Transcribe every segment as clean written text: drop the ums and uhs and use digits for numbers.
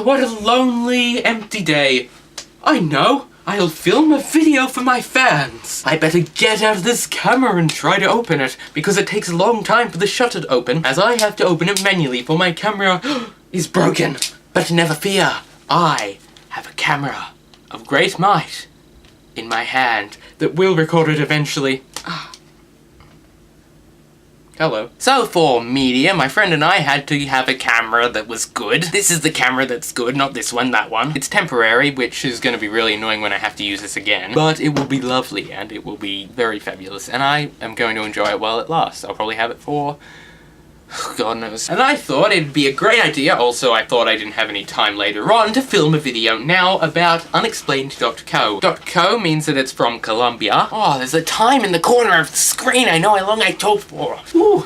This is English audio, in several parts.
what a lonely, empty day. I know. I'll film a video for my fans. I better get out this camera and try to open it, because it takes a long time for the shutter to open, as I have to open it manually, for my camera is broken. But never fear, I have a camera of great might in my hand that will record it eventually. Hello. So for media, my friend and I had to have a camera that was good. This is the camera that's good, not this one, that one. It's temporary, which is going to be really annoying when I have to use this again. But it will be lovely, and it will be very fabulous, and I am going to enjoy it while it lasts. I'll probably have it for... God knows. And I thought it'd be a great idea, also I thought I didn't have any time later on, to film a video now about unexplained.co. .co means that it's from Colombia. Oh, there's a time in the corner of the screen, I know how long I talked for. Ooh,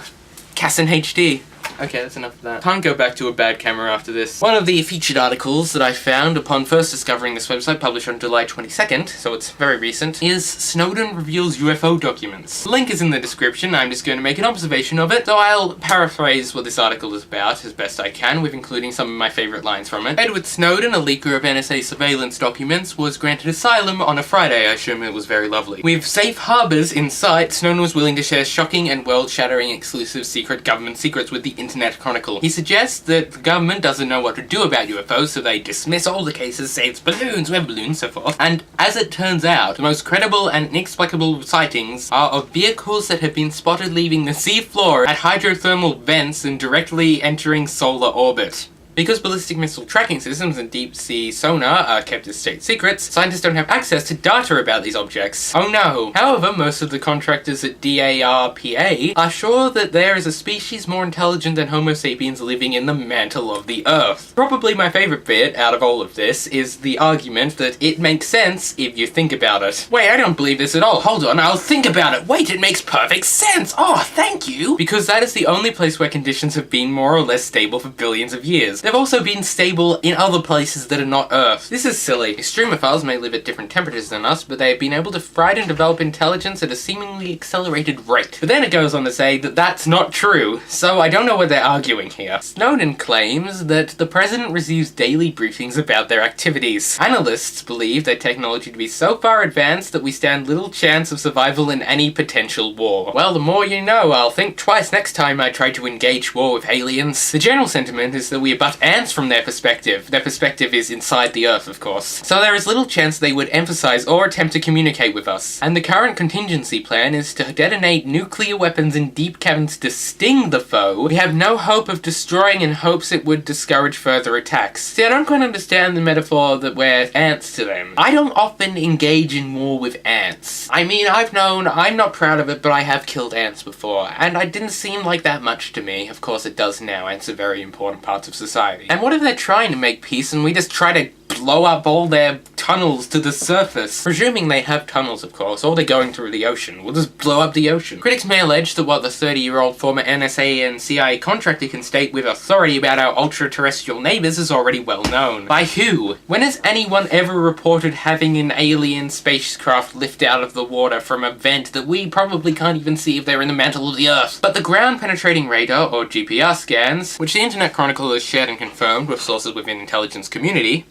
Cass in HD. Okay, that's enough of that. Can't go back to a bad camera after this. One of the featured articles that I found upon first discovering this website, published on July 22nd, so it's very recent, is Snowden reveals UFO documents. The link is in the description. I'm just going to make an observation of it, so I'll paraphrase what this article is about as best I can, with including some of my favourite lines from it. Edward Snowden, a leaker of NSA surveillance documents, was granted asylum on a Friday. I assume it was very lovely. With safe harbours in sight, Snowden was willing to share shocking and world-shattering exclusive secret government secrets with the Internet Chronicle. He suggests that the government doesn't know what to do about UFOs, so they dismiss all the cases, say it's balloons, we're balloons, so forth. And as it turns out, the most credible and inexplicable sightings are of vehicles that have been spotted leaving the sea floor at hydrothermal vents and directly entering solar orbit. Because ballistic missile tracking systems and deep-sea sonar are kept as state secrets, scientists don't have access to data about these objects. Oh no! However, most of the contractors at DARPA are sure that there is a species more intelligent than Homo sapiens living in the mantle of the Earth. Probably my favourite bit out of all of this is the argument that it makes sense if you think about it. Wait, I don't believe this at all. Hold on, I'll think about it. Wait, it makes perfect sense! Oh, thank you! Because that is the only place where conditions have been more or less stable for billions of years. They've also been stable in other places that are not Earth. This is silly. Extremophiles may live at different temperatures than us, but they have been able to thrive and develop intelligence at a seemingly accelerated rate. But then it goes on to say that that's not true, so I don't know what they're arguing here. Snowden claims that the president receives daily briefings about their activities. Analysts believe their technology to be so far advanced that we stand little chance of survival in any potential war. Well, the more you know. I'll think twice next time I try to engage war with aliens. The general sentiment is that we are but ants from their perspective. Their perspective is inside the Earth, of course. So there is little chance they would emphasize or attempt to communicate with us. And the current contingency plan is to detonate nuclear weapons in deep caverns to sting the foe. We have no hope of destroying in hopes it would discourage further attacks. See, I don't quite understand the metaphor that we're ants to them. I don't often engage in war with ants. I mean, I'm not proud of it, but I have killed ants before, and it didn't seem like that much to me. Of course it does now. Ants are very important parts of society. And what if they're trying to make peace and we just try to blow up all their tunnels to the surface? Presuming they have tunnels, of course, or they're going through the ocean. We'll just blow up the ocean. Critics may allege that what the 30-year-old former NSA and CIA contractor can state with authority about our ultra-terrestrial neighbours is already well known. By who? When has anyone ever reported having an alien spacecraft lift out of the water from a vent that we probably can't even see if they're in the mantle of the Earth? But the ground-penetrating radar, or GPR scans, which the Internet Chronicle has shared and confirmed with sources within the intelligence community,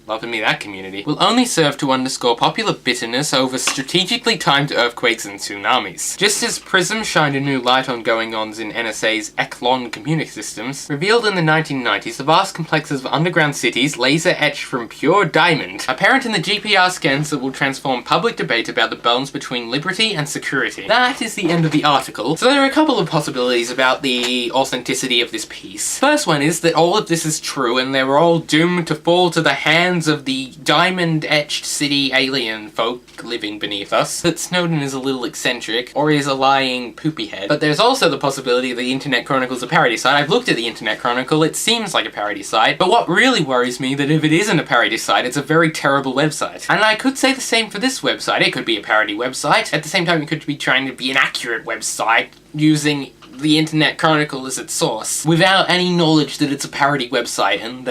loving me that community, will only serve to underscore popular bitterness over strategically timed earthquakes and tsunamis. Just as PRISM shined a new light on going-ons in NSA's Eklon computer systems, revealed in the 1990s the vast complexes of underground cities laser-etched from pure diamond, apparent in the GPR scans that will transform public debate about the balance between liberty and security. That is the end of the article, so there are a couple of possibilities about the authenticity of this piece. First one is that all of this is true and they were all doomed to fall to the hands of the diamond-etched city alien folk living beneath us, that Snowden is a little eccentric, or is a lying poopy head. But there's also the possibility that the Internet Chronicle's a parody site. I've looked at the Internet Chronicle, it seems like a parody site, but what really worries me that if it isn't a parody site, it's a very terrible website. And I could say the same for this website. It could be a parody website. At the same time, it could be trying to be an accurate website, using the Internet Chronicle as its source, without any knowledge that it's a parody website, and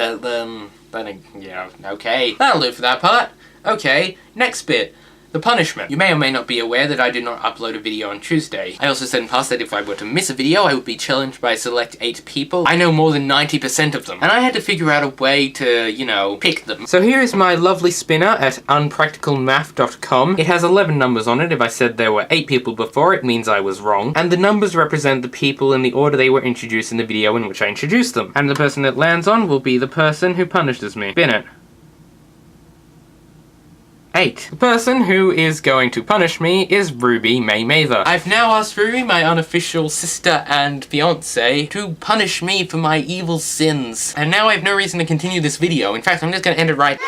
yeah, okay. That'll do for that part. Okay, next bit. The punishment. You may or may not be aware that I did not upload a video on Tuesday. I also said in past that if I were to miss a video, I would be challenged by select 8 people. I know more than 90% of them, and I had to figure out a way to, you know, pick them. So here is my lovely spinner at unpracticalmath.com. It has 11 numbers on it. If I said there were 8 people before, it means I was wrong. And the numbers represent the people in the order they were introduced in the video in which I introduced them. And the person it lands on will be the person who punishes me. Spin it. 8. The person who is going to punish me is Ruby May Mather. I've now asked Ruby, my unofficial sister and fiancé, to punish me for my evil sins. And now I have no reason to continue this video. In fact, I'm just gonna end it right